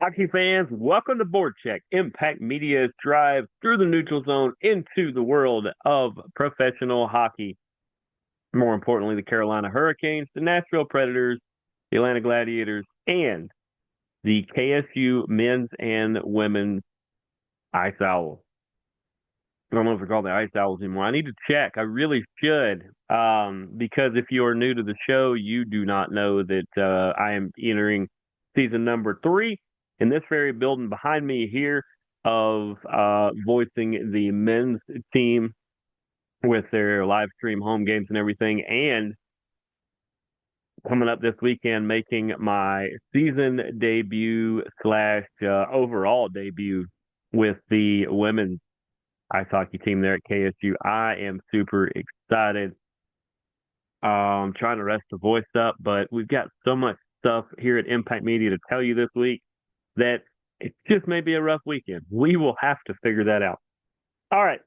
Hockey fans, welcome to BoardCheck, Impact Media's drive through the neutral zone into the world of professional hockey. More importantly, the Carolina Hurricanes, the Nashville Predators, the Atlanta Gladiators, and the KSU men's and women's Ice Owls. I don't know if they're called the Ice Owls anymore. I need to check. I really should. Because if you are new to the show, you do not know that I am entering season number 3 in this very building behind me here of voicing the men's team with their live stream home games and everything. And coming up this weekend, making my season debut slash overall debut with the women's ice hockey team there at KSU. I am super excited. Trying to rest the voice up, but we've got so much stuff here at Impact Media to tell you this week that it just may be a rough weekend. We will have to figure that out. All right.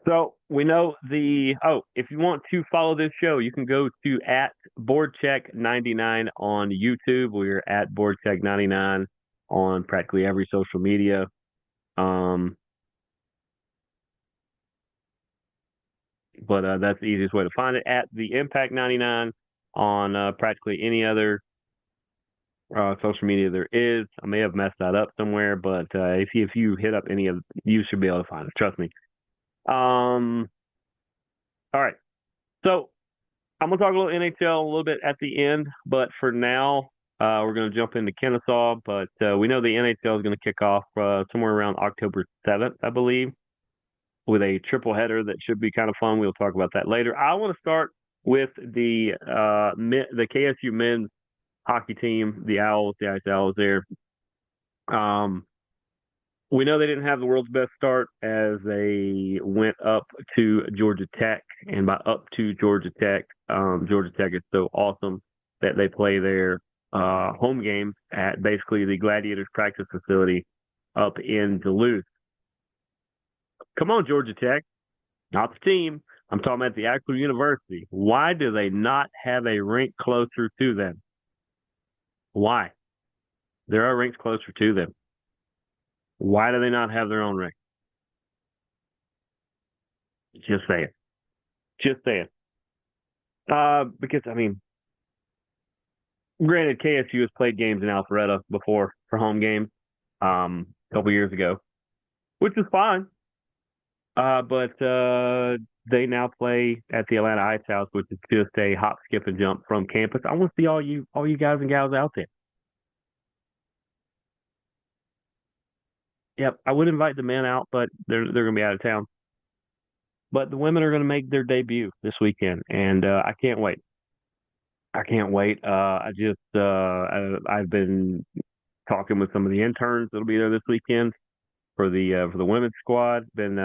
So we know if you want to follow this show, you can go to at BoardCheck99 on YouTube. We're at BoardCheck99 on practically every social media. But that's the easiest way to find it, at the Impact 99 on practically any other social media there is. I may have messed that up somewhere, but if you hit up any of, you should be able to find it. Trust me. All right. So I'm gonna talk a little NHL a little bit at the end, but for now, we're gonna jump into Kennesaw. But we know the NHL is gonna kick off somewhere around October 7th, I believe, with a triple header that should be kind of fun. We'll talk about that later. I want to start with the KSU men's hockey team, the Owls, the Ice Owls there. We know they didn't have the world's best start as they went up to Georgia Tech. And by up to Georgia Tech is so awesome that they play their home game at basically the Gladiators practice facility up in Duluth. Come on, Georgia Tech. Not the team. I'm talking about the actual university. Why do they not have a rink closer to them? Why? There are rinks closer to them. Why do they not have their own rink? Just saying. Just saying. Because, I mean, granted, KSU has played games in Alpharetta before for home games a couple years ago, which is fine. But they now play at the Atlanta Ice House, which is just a hop, skip, and jump from campus. I want to see all you guys and gals out there. Yep, I would invite the men out, but they're going to be out of town. But the women are going to make their debut this weekend, and I can't wait. I can't wait. I've been talking with some of the interns that'll be there this weekend for the women's squad. Been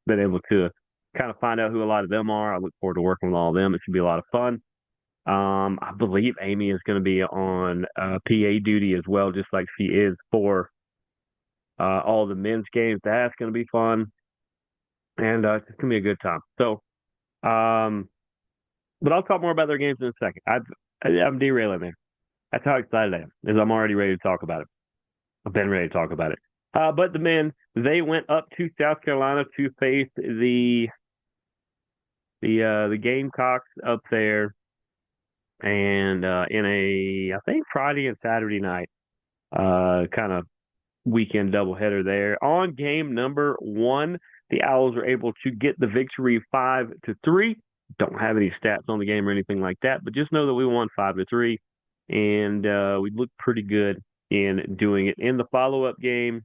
able to kind of find out who a lot of them are. I look forward to working with all of them. It should be a lot of fun. I believe Amy is going to be on PA duty as well, just like she is for all the men's games. That's going to be fun, and it's going to be a good time. So, but I'll talk more about their games in a second. I'm derailing there. That's how excited I am, is I'm already ready to talk about it. I've been ready to talk about it. But the men, they went up to South Carolina to face the Gamecocks up there, and in I think Friday and Saturday night, kind of weekend doubleheader there. On game number 1, the Owls were able to get the victory 5-3. Don't have any stats on the game or anything like that, but just know that we won 5-3, and we looked pretty good in doing it. In the follow-up game,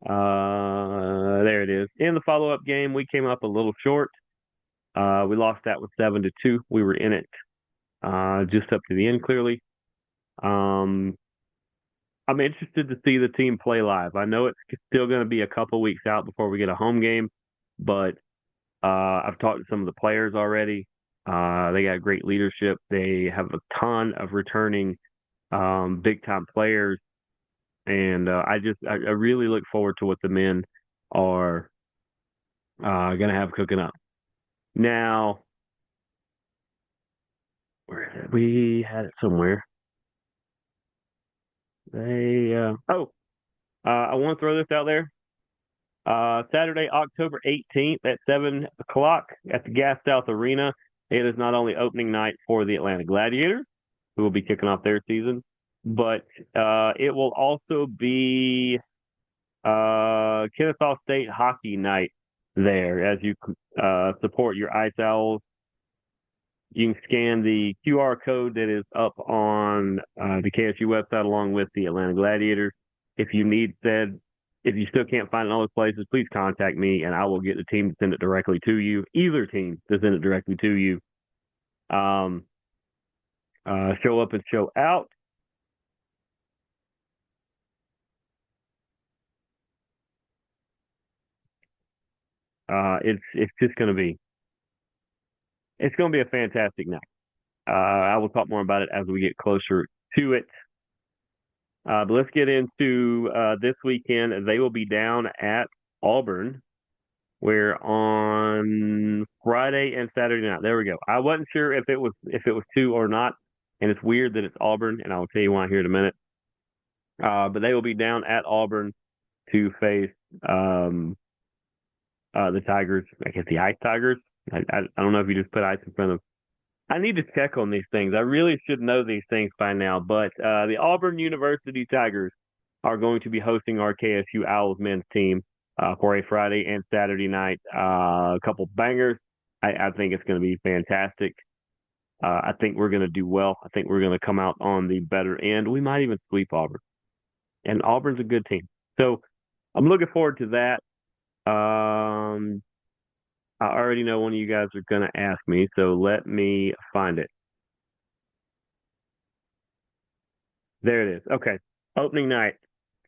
there it is. In the follow-up game, we came up a little short. We lost that with 7-2. We were in it just up to the end, clearly. I'm interested to see the team play live. I know it's still going to be a couple weeks out before we get a home game, but I've talked to some of the players already. They got great leadership. They have a ton of returning big-time players. And I really look forward to what the men are going to have cooking up. Now, where We had it somewhere. I want to throw this out there. Saturday, October 18th at 7 o'clock at the Gas South Arena. It is not only opening night for the Atlanta Gladiators, who will be kicking off their season, but it will also be Kennesaw State Hockey Night there as you support your Ice Owls. You can scan the QR code that is up on the KSU website along with the Atlanta Gladiators. If you need said, if you still can't find it in all those places, please contact me and I will get the team to send it directly to you. Either team to send it directly to you. Show up and show out. It's just going to be a fantastic night. I will talk more about it as we get closer to it. But let's get into this weekend. They will be down at Auburn, where on Friday and Saturday night. There we go. I wasn't sure if it was two or not, and it's weird that it's Auburn, and I'll tell you why here in a minute. But they will be down at Auburn to face the Tigers. I guess the Ice Tigers. I don't know if you just put ice in front of. I need to check on these things. I really should know these things by now. But the Auburn University Tigers are going to be hosting our KSU Owls men's team for a Friday and Saturday night. A couple bangers. I think it's going to be fantastic. I think we're going to do well. I think we're going to come out on the better end. We might even sweep Auburn. And Auburn's a good team. So I'm looking forward to that. I already know one of you guys are going to ask me, so let me find it. There it is. Okay. Opening night.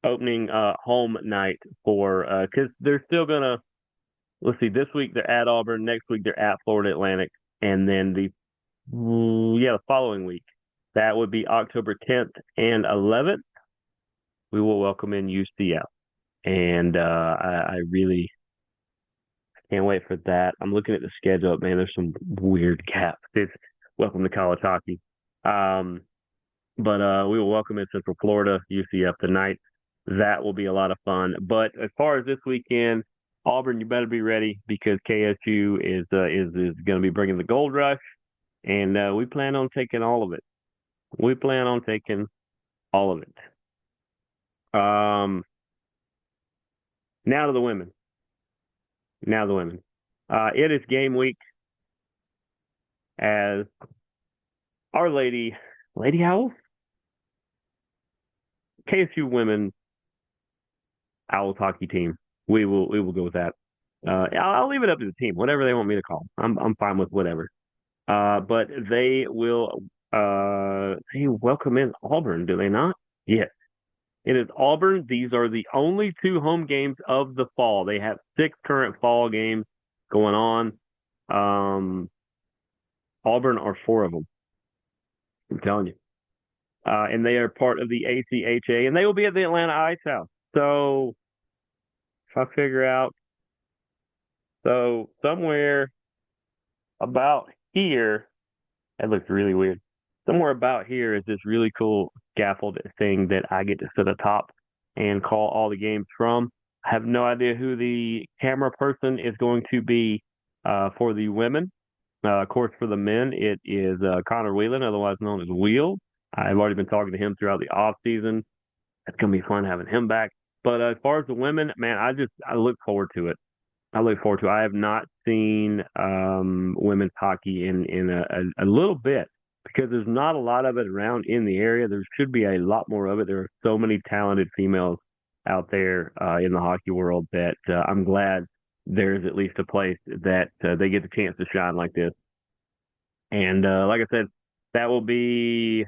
Opening home night for because they're still gonna let's see, this week they're at Auburn, next week they're at Florida Atlantic, and then the following week, that would be October 10th and 11th, we will welcome in UCF. And I really can't wait for that. I'm looking at the schedule, man. There's some weird gaps. It's welcome to college hockey. But we will welcome in Central Florida, UCF tonight. That will be a lot of fun. But as far as this weekend, Auburn, you better be ready because KSU is going to be bringing the gold rush, and we plan on taking all of it. We plan on taking all of it. Now to the women. It is game week as our Lady Owls, KSU women Owls hockey team. We will go with that. I'll leave it up to the team, whatever they want me to call them. I'm fine with whatever. But they will they welcome in Auburn, do they not? Yes. It is Auburn. These are the only two home games of the fall. They have 6 current fall games going on. Auburn are 4 of them. I'm telling you. And they are part of the ACHA, and they will be at the Atlanta Ice House. So if I figure out, so somewhere about here, that looks really weird. Somewhere about here is this really cool scaffold thing that I get to sit atop and call all the games from. I have no idea who the camera person is going to be for the women. Of course, for the men, it is Connor Whelan, otherwise known as Wheels. I've already been talking to him throughout the off season. It's going to be fun having him back. But as far as the women, man, I look forward to it. I have not seen women's hockey in a little bit because there's not a lot of it around in the area. There should be a lot more of it. There are so many talented females out there in the hockey world that I'm glad there's at least a place that they get the chance to shine like this. And like I said, that will be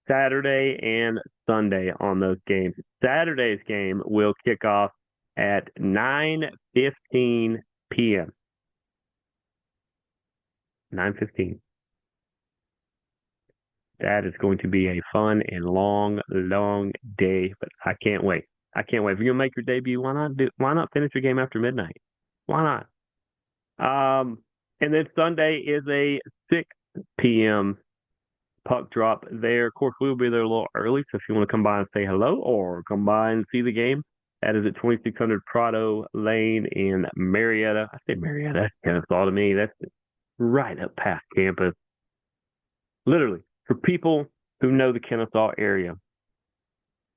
Saturday and Sunday on those games. Saturday's game will kick off at 9:15 p.m. 9:15. That is going to be a fun and long day, but I can't wait. If you're gonna make your debut, why not finish your game after midnight? Why not? And then Sunday is a 6 p.m. puck drop there. Of course, we'll be there a little early, so if you want to come by and say hello or come by and see the game, that is at 2600 Prado Lane in Marietta. I say Marietta, that's kind of thought to me. That's right up past campus. Literally, for people who know the Kennesaw area,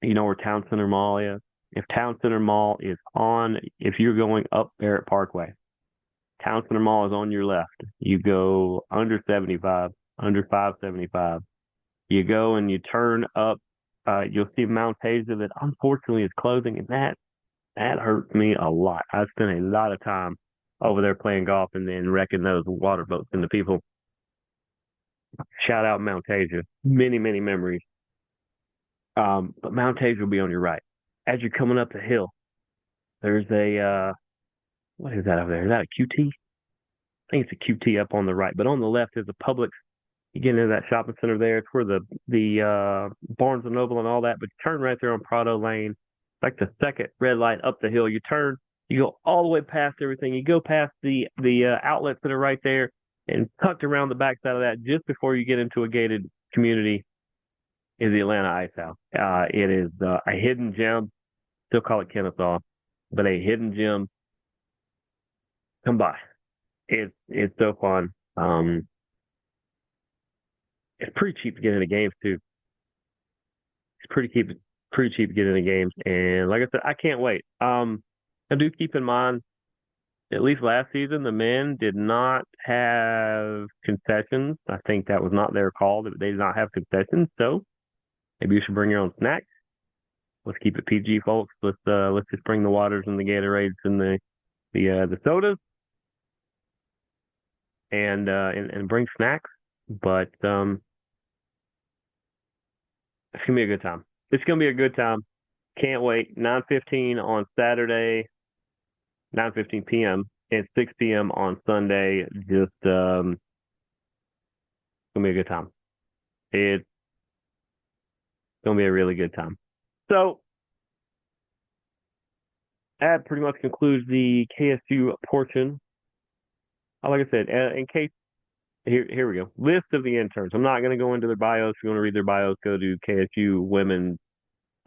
you know where Town Center Mall is. If Town Center Mall is on, if you're going up Barrett Parkway, Town Center Mall is on your left. You go under 75, under 575. You go and you turn up. You'll see Mount Hazel that unfortunately is closing, and that hurts me a lot. I spent a lot of time over there playing golf and then wrecking those water boats into people. Shout out Mount Hazel. Many, many memories. But Mount Hazel will be on your right. As you're coming up the hill, there's a what is that over there? Is that a QT? I think it's a QT up on the right. But on the left is a Publix. You get into that shopping center there. It's where the Barnes and Noble and all that. But you turn right there on Prado Lane, like the second red light up the hill. You turn, you go all the way past everything. You go past the outlets that are right there, and tucked around the backside of that, just before you get into a gated community, is the Atlanta Ice House. It is a hidden gem. Still call it Kennesaw, but a hidden gem. Come by. It's so fun. It's pretty cheap to get into games too. It's pretty cheap to get into games, and like I said, I can't wait. I do keep in mind, at least last season, the men did not have concessions. I think that was not their call. That they did not have concessions, so maybe you should bring your own snacks. Let's keep it PG, folks. Let's just bring the waters and the Gatorades and the sodas, and bring snacks. But it's gonna be a good time. It's gonna be a good time. Can't wait. 9:15 on Saturday, 9:15 p.m. and 6 p.m. on Sunday. Just gonna be a good time. It's gonna be a really good time. So that pretty much concludes the KSU portion. Like I said, in case here we go. List of the interns. I'm not going to go into their bios. If you want to read their bios, go to KSU Women's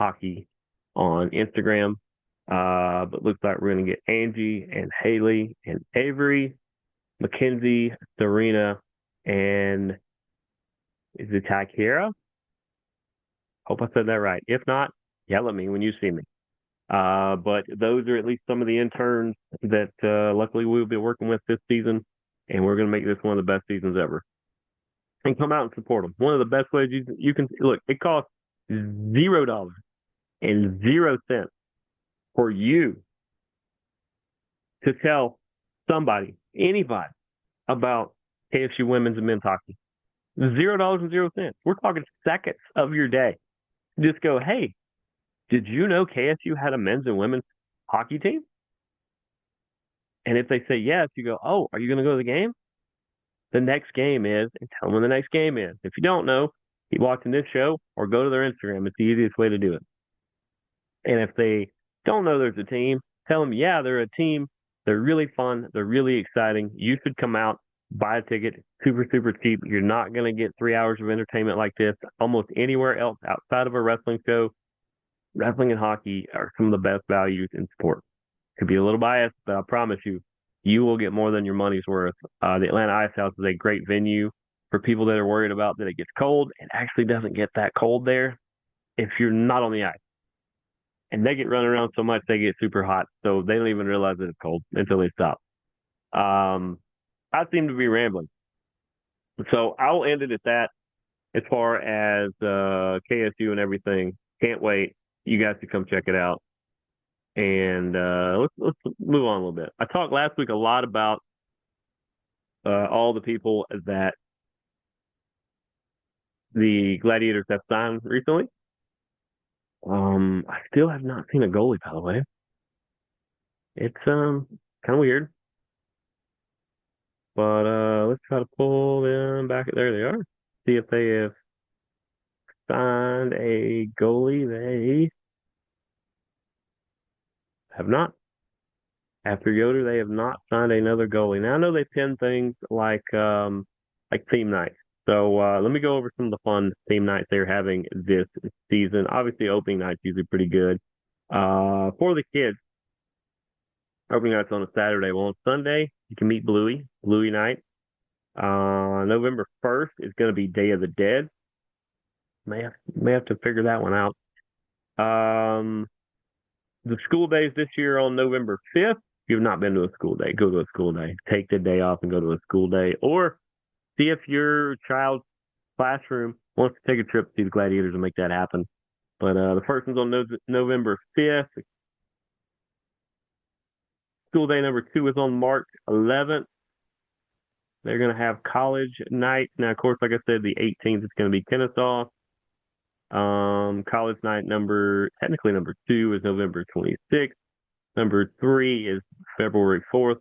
Hockey on Instagram. But looks like we're going to get Angie and Haley and Avery, Mackenzie, Serena, and is it Takira? Hope I said that right. If not, yell at me when you see me. But those are at least some of the interns that luckily we'll be working with this season, and we're going to make this one of the best seasons ever. And come out and support them. One of the best ways you can look. It costs $0 and 0 cents for you to tell somebody, anybody, about KSU women's and men's hockey. $0 and 0 cents. We're talking seconds of your day. Just go, hey, did you know KSU had a men's and women's hockey team? And if they say yes, you go, oh, are you going to go to the game? The next game is, and tell them when the next game is. If you don't know, keep watching this show or go to their Instagram. It's the easiest way to do it. And if they don't know there's a team, tell them, yeah, they're a team. They're really fun. They're really exciting. You should come out, buy a ticket. Super, super cheap. You're not going to get 3 hours of entertainment like this almost anywhere else outside of a wrestling show. Wrestling and hockey are some of the best values in sport. Could be a little biased, but I promise you, you will get more than your money's worth. The Atlanta Ice House is a great venue for people that are worried about that it gets cold. It actually doesn't get that cold there if you're not on the ice. And they get run around so much, they get super hot. So they don't even realize that it's cold until they stop. I seem to be rambling. So I'll end it at that as far as KSU and everything. Can't wait. You guys to come check it out. And let's move on a little bit. I talked last week a lot about all the people that the Gladiators have signed recently. I still have not seen a goalie, by the way. It's kind of weird. But let's try to pull them back. There they are. See if they have signed a goalie. They have not. Have After Yoder, they have not signed another goalie. Now I know they pin things like theme nights. So let me go over some of the fun theme nights they're having this season. Obviously, opening night's usually pretty good. For the kids, opening night's on a Saturday. Well, on Sunday, you can meet Bluey night. November 1st is going to be Day of the Dead. May have to figure that one out. The school days this year on November 5th. If you've not been to a school day, go to a school day. Take the day off and go to a school day. Or see if your child's classroom wants to take a trip to see the Gladiators and make that happen. But the first one's on November 5th. School day number 2 is on March 11th. They're going to have college night. Now, of course, like I said, the 18th is going to be Kennesaw. College night technically number 2 is November 26th. Number 3 is February 4th.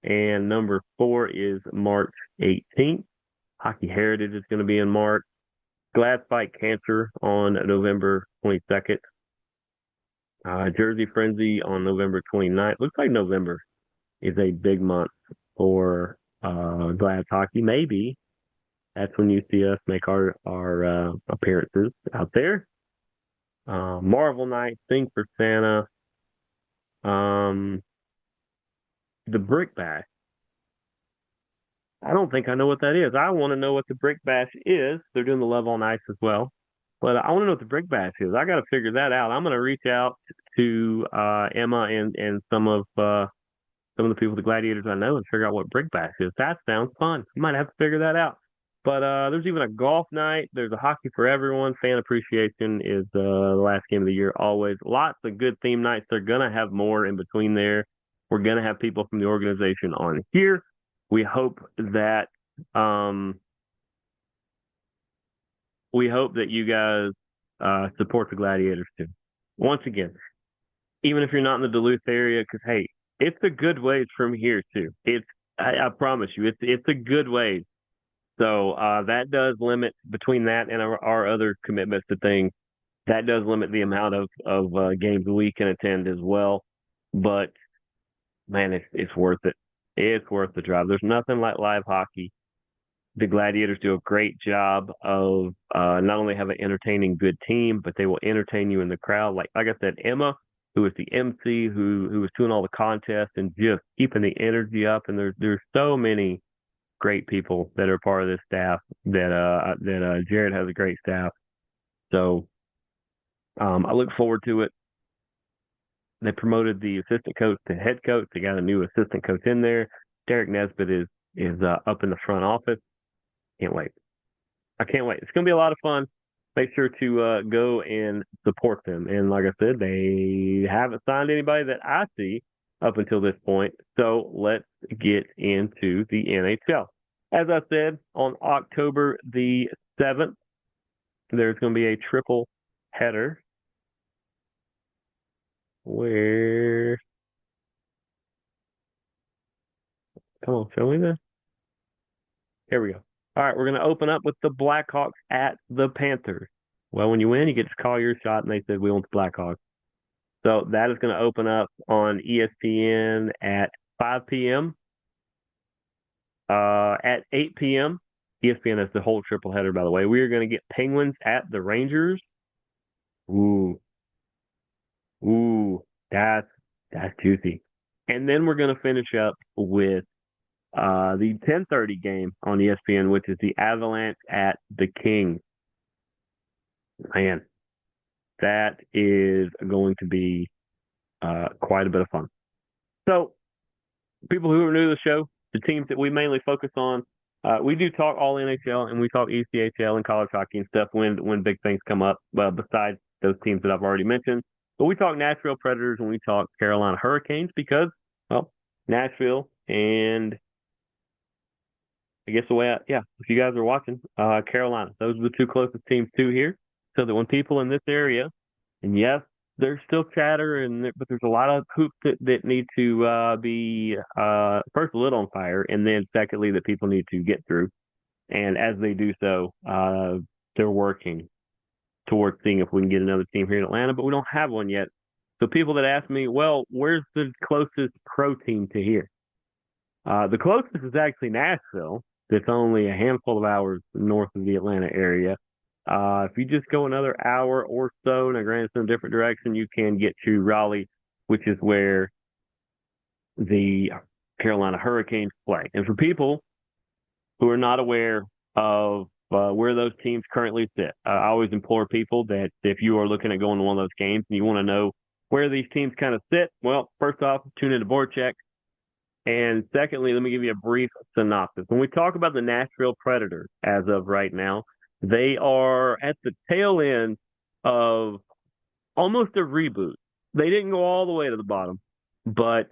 And number 4 is March 18th. Hockey Heritage is going to be in March. Glad Fight Cancer on November 22nd. Jersey Frenzy on November 29th. Looks like November is a big month for Glads hockey. Maybe that's when you see us make our appearances out there. Marvel Night, Sing for Santa. The Brick Bash. I don't think I know what that is. I want to know what the Brick Bash is. They're doing the Love on Ice as well. But I want to know what the Brick Bash is. I got to figure that out. I'm going to reach out to Emma and some of the people, the Gladiators I know, and figure out what Brick Bash is. That sounds fun. I might have to figure that out. But there's even a golf night. There's a hockey for everyone. Fan appreciation is the last game of the year always. Lots of good theme nights. They're going to have more in between there. We're going to have people from the organization on here. We hope that you guys support the Gladiators too. Once again, even if you're not in the Duluth area, because hey, it's a good ways from here too. I promise you, it's a good ways. So that does limit between that and our other commitments to things. That does limit the amount of games we can attend as well. But man, it's worth it. It's worth the drive. There's nothing like live hockey. The Gladiators do a great job of not only have an entertaining good team, but they will entertain you in the crowd. Like I said, Emma, who is the MC, who was doing all the contests and just keeping the energy up. And there's so many great people that are part of this staff that Jared has a great staff. So I look forward to it. They promoted the assistant coach to head coach. They got a new assistant coach in there. Derek Nesbitt is up in the front office. Can't wait. I can't wait. It's going to be a lot of fun. Make sure to go and support them. And like I said, they haven't signed anybody that I see up until this point. So let's get into the NHL. As I said, on October the 7th, there's going to be a triple header where, come on, show me that. Here we go. All right, we're going to open up with the Blackhawks at the Panthers. Well, when you win, you get to call your shot, and they said, we want the Blackhawks. So that is going to open up on ESPN at 5 p.m. At 8 p.m., ESPN has the whole triple header, by the way. We are going to get Penguins at the Rangers. Ooh, that's juicy. And then we're going to finish up with the 10:30 game on ESPN, which is the Avalanche at the Kings. Man, that is going to be quite a bit of fun. So, people who are new to the show, the teams that we mainly focus on, we do talk all NHL and we talk ECHL and college hockey and stuff when big things come up, besides those teams that I've already mentioned. But we talk Nashville Predators and we talk Carolina Hurricanes because, well, Nashville and I guess if you guys are watching, Carolina, those are the two closest teams to here. So that when people in this area, and yes, there's still chatter, but there's a lot of hoops that need to be first lit on fire, and then secondly that people need to get through. And as they do so, they're working towards seeing if we can get another team here in Atlanta, but we don't have one yet. So people that ask me, well, where's the closest pro team to here? The closest is actually Nashville. It's only a handful of hours north of the Atlanta area. If you just go another hour or so, now granted it's in a different direction, you can get to Raleigh, which is where the Carolina Hurricanes play. And for people who are not aware of where those teams currently sit, I always implore people that if you are looking at going to one of those games and you want to know where these teams kind of sit, well, first off, tune into BoardCheck. And secondly, let me give you a brief synopsis. When we talk about the Nashville Predators as of right now, they are at the tail end of almost a reboot. They didn't go all the way to the bottom, but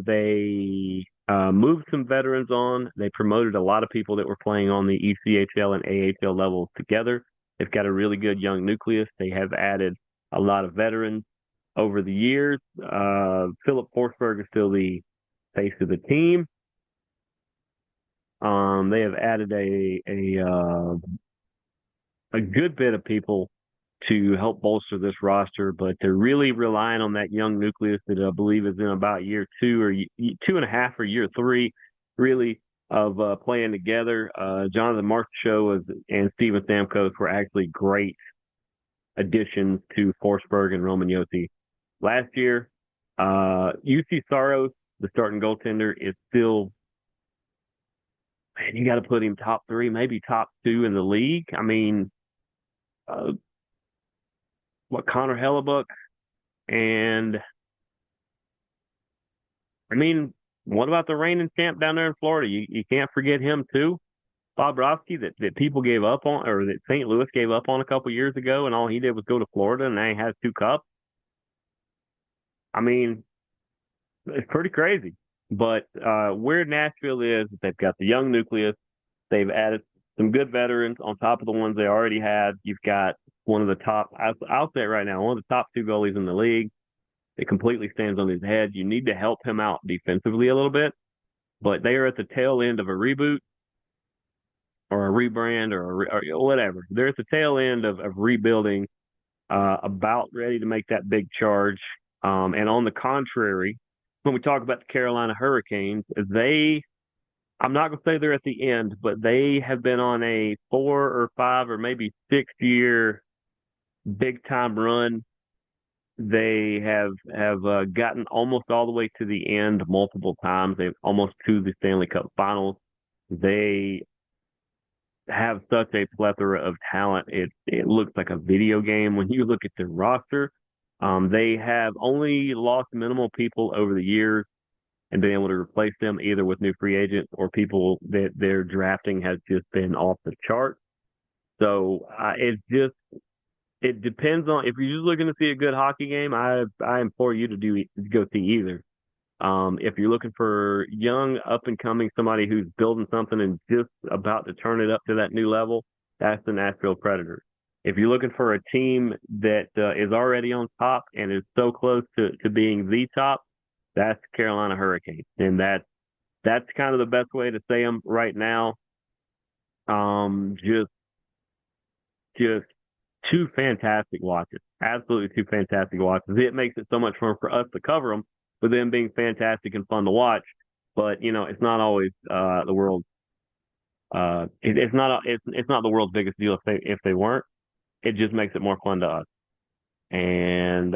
they moved some veterans on. They promoted a lot of people that were playing on the ECHL and AHL levels together. They've got a really good young nucleus. They have added a lot of veterans over the years. Philip Forsberg is still the face of the team. They have added a good bit of people to help bolster this roster, but they're really relying on that young nucleus that I believe is in about year two or 2.5 or year three, really, of playing together. Jonathan Marchessault and Steven Stamkos were actually great additions to Forsberg and Roman Josi. Last year, UC Saros, the starting goaltender, is still, man, you got to put him top three, maybe top two in the league. I mean, Connor Hellebuck, and I mean, what about the reigning champ down there in Florida? You can't forget him too. Bobrovsky, that people gave up on, or that St. Louis gave up on a couple years ago, and all he did was go to Florida, and now he has 2 cups. I mean, it's pretty crazy. But where Nashville is, they've got the young nucleus. They've added some good veterans on top of the ones they already had. You've got one of the top, I'll say it right now, one of the top 2 goalies in the league. It completely stands on his head. You need to help him out defensively a little bit, but they are at the tail end of a reboot or a rebrand or whatever. They're at the tail end of rebuilding, about ready to make that big charge. And on the contrary, when we talk about the Carolina Hurricanes, I'm not going to say they're at the end, but they have been on a 4 or 5 or maybe 6 year big time run. They have gotten almost all the way to the end multiple times. They've almost to the Stanley Cup Finals. They have such a plethora of talent. It looks like a video game when you look at their roster. They have only lost minimal people over the years and been able to replace them either with new free agents or people that their drafting has just been off the chart. So it depends on, if you're just looking to see a good hockey game, I implore you to go see either. If you're looking for young, up and coming, somebody who's building something and just about to turn it up to that new level, that's the Nashville Predators. If you're looking for a team that is already on top and is so close to being the top, that's Carolina Hurricanes. And that's kind of the best way to say them right now. Just 2 fantastic watches. Absolutely 2 fantastic watches. It makes it so much fun for us to cover them, with them being fantastic and fun to watch. But it's not always the world. It's not the world's biggest deal if they weren't. It just makes it more fun to us. And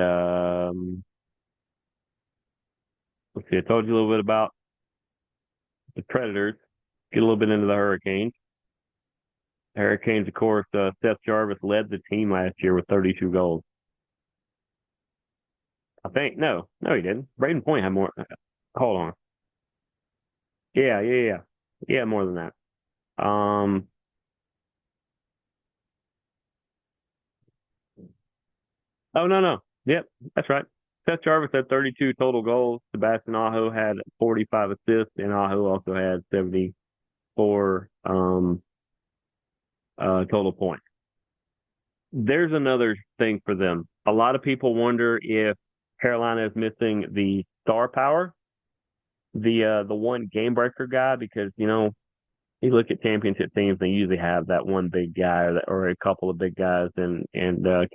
let's see. I told you a little bit about the Predators. Get a little bit into the Hurricanes. The Hurricanes, of course, Seth Jarvis led the team last year with 32 goals. I think no, he didn't. Braden Point had more. Hold on. Yeah, more than that. Oh no. Yep, that's right. Seth Jarvis had 32 total goals. Sebastian Aho had 45 assists, and Aho also had 74 total points. There's another thing for them. A lot of people wonder if Carolina is missing the star power, the one game breaker guy, because you look at championship teams, they usually have that one big guy or a couple of big guys, and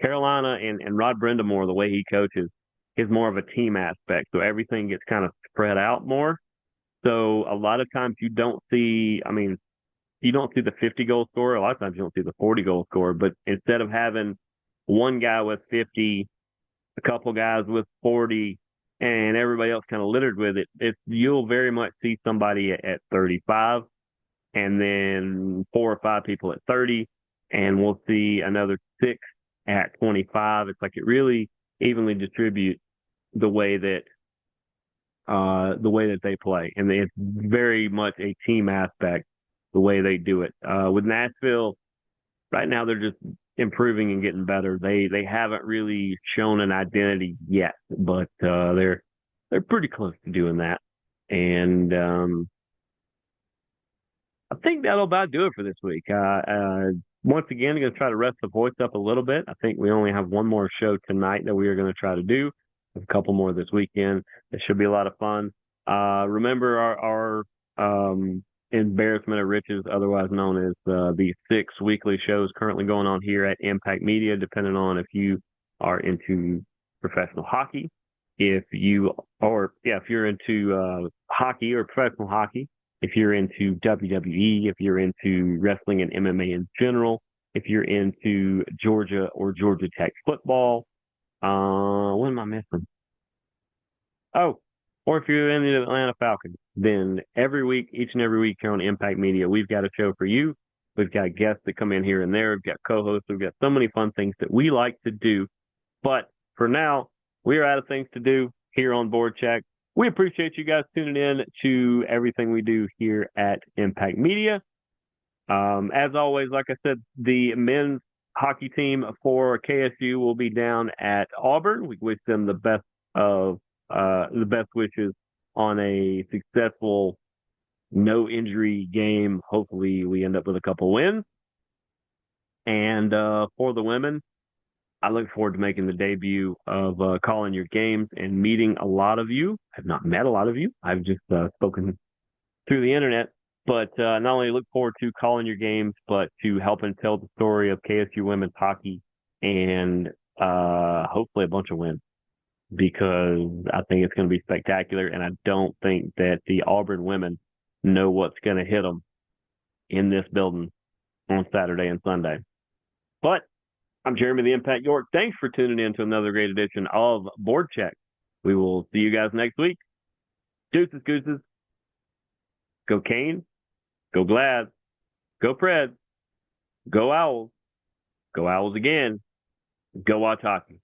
Carolina and Rod Brindamore, the way he coaches, is more of a team aspect. So everything gets kind of spread out more. So a lot of times you don't see, I mean, you don't see the 50 goal scorer. A lot of times you don't see the 40 goal scorer. But instead of having one guy with 50, a couple guys with 40, and everybody else kind of littered with it, you'll very much see somebody at 35, and then 4 or 5 people at 30, and we'll see another 6 at 25. It's like it really evenly distributes the way that they play, and it's very much a team aspect the way they do it. With Nashville, right now they're just improving and getting better. They haven't really shown an identity yet, but they're pretty close to doing that. And I think that'll about do it for this week. Once again, I'm going to try to rest the voice up a little bit. I think we only have one more show tonight that we are going to try to do. A couple more this weekend. It should be a lot of fun. Remember our embarrassment of riches, otherwise known as the 6 weekly shows currently going on here at Impact Media, depending on if you are into professional hockey, if you're into hockey or professional hockey, if you're into WWE, if you're into wrestling and MMA in general, if you're into Georgia or Georgia Tech football. What am I missing? Oh, or if you're in the Atlanta Falcons, then each and every week here on Impact Media, we've got a show for you. We've got guests that come in here and there. We've got co-hosts. We've got so many fun things that we like to do. But for now, we are out of things to do here on BoardCheck. We appreciate you guys tuning in to everything we do here at Impact Media. As always, like I said, the men's hockey team for KSU will be down at Auburn. We wish them the best wishes on a successful, no injury game. Hopefully, we end up with a couple wins. And for the women, I look forward to making the debut of calling your games and meeting a lot of you. I've not met a lot of you. I've just spoken through the internet. But not only look forward to calling your games, but to helping tell the story of KSU women's hockey and hopefully a bunch of wins, because I think it's going to be spectacular. And I don't think that the Auburn women know what's going to hit them in this building on Saturday and Sunday. But I'm Jeremy the Impact York. Thanks for tuning in to another great edition of BoardCheck. We will see you guys next week. Deuces, gooses. Go Canes. Go Glad. Go Preds. Go Owls. Go Owls again. Go watch hockey.